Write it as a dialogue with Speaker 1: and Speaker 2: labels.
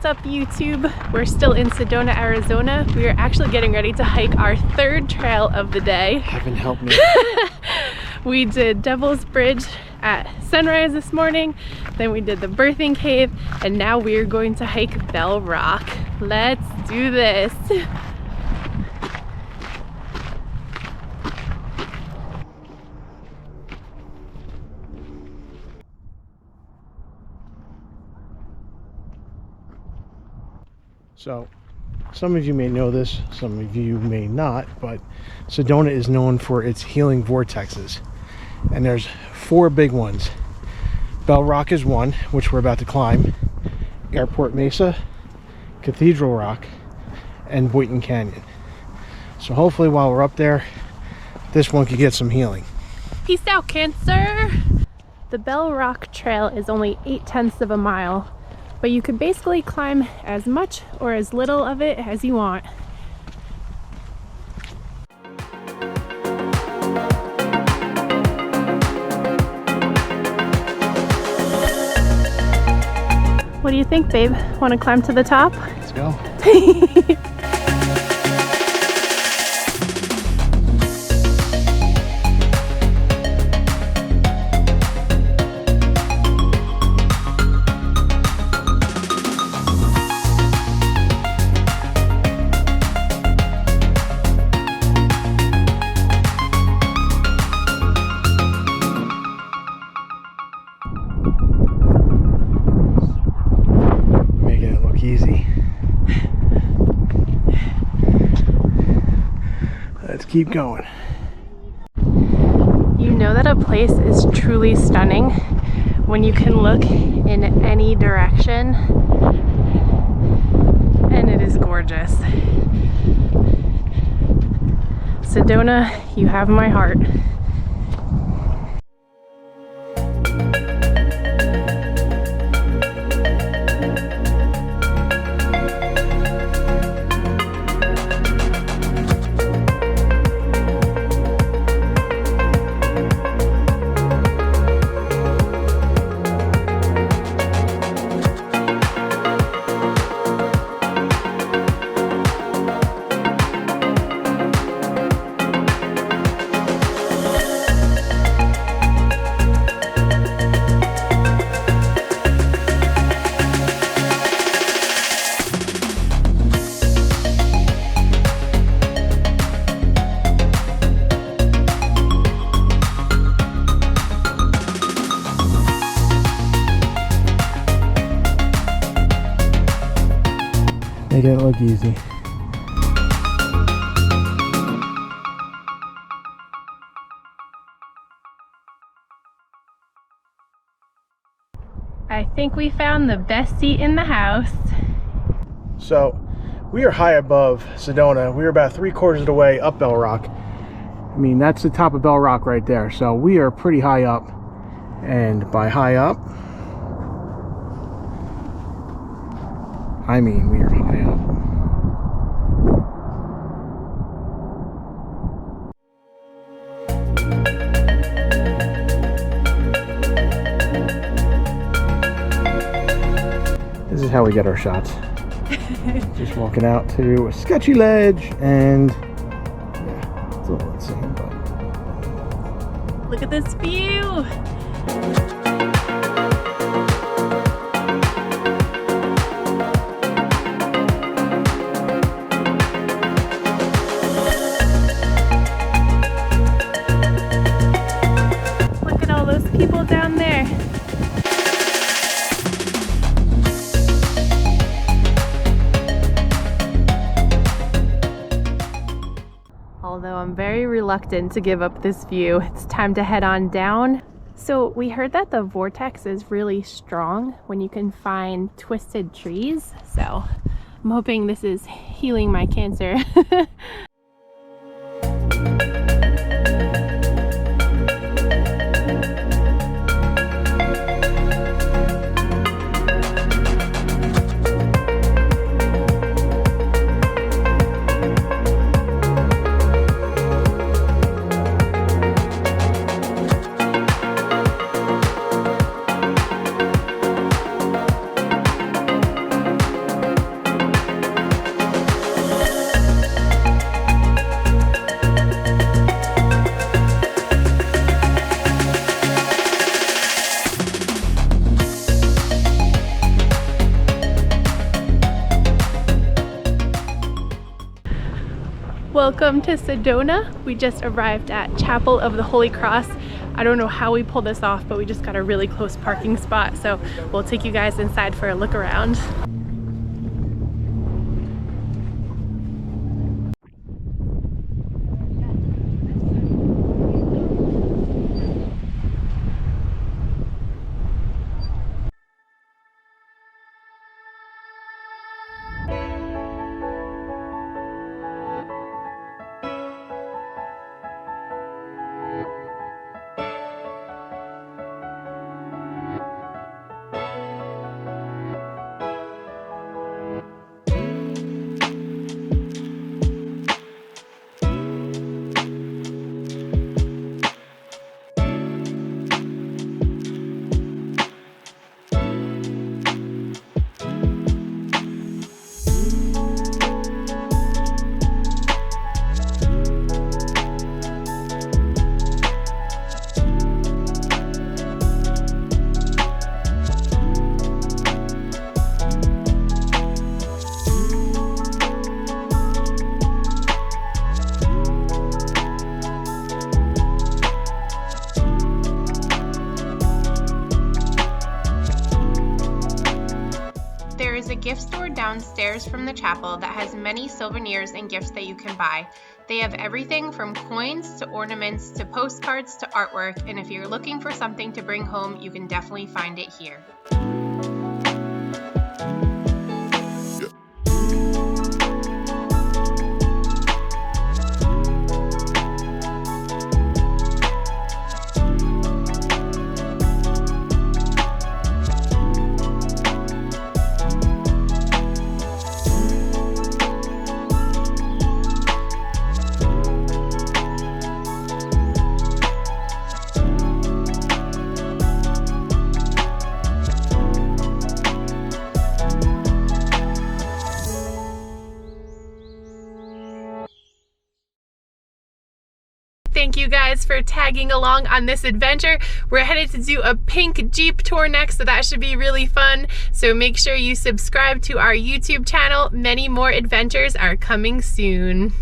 Speaker 1: up, YouTube? We're still in Sedona, Arizona. We are actually getting ready to hike our third trail of the day.
Speaker 2: Heaven help me.
Speaker 1: We did Devil's Bridge at sunrise this morning, then we did the birthing cave, and now we are going to hike Bell Rock. Let's do this.
Speaker 2: So, some of you may know this, some of you may not, but Sedona is known for its healing vortexes. And there's 4 big ones. Bell Rock is one, which we're about to climb. Airport Mesa, Cathedral Rock, and Boynton Canyon. So hopefully while we're up there, this one could get some healing.
Speaker 1: Peace out, Cancer! The Bell Rock Trail is only 0.8 of a mile, but you could basically climb as much or as little of it as you want. What do you think, babe? Want to climb to the top?
Speaker 2: Let's go. Easy. Let's keep going.
Speaker 1: You know that a place is truly stunning when you can look in any direction, and it is gorgeous. Sedona, you have my heart.
Speaker 2: Making it look easy.
Speaker 1: I think we found the best seat in the house.
Speaker 2: So, we are high above Sedona. We are about 3/4 of the way up Bell Rock. I mean, that's the top of Bell Rock right there. So we are pretty high up. And by high up, I mean we are high up. This is how we get our shots. Just walking out to a sketchy ledge, and yeah, it's a little insane, but
Speaker 1: look at this view. Look at all those people down there. Although I'm very reluctant to give up this view, it's time to head on down. So we heard that the vortex is really strong when you can find twisted trees. So I'm hoping this is healing my cancer. Welcome to Sedona. We just arrived at Chapel of the Holy Cross. I don't know how we pulled this off, but we just got a really close parking spot, so we'll take you guys inside for a look around. There is a gift store downstairs from the chapel that has many souvenirs and gifts that you can buy. They have everything from coins to ornaments to postcards to artwork, and if you're looking for something to bring home, you can definitely find it here. Thank you guys for tagging along on this adventure. We're headed to do a pink Jeep tour next, so that should be really fun. So make sure you subscribe to our YouTube channel. Many more adventures are coming soon.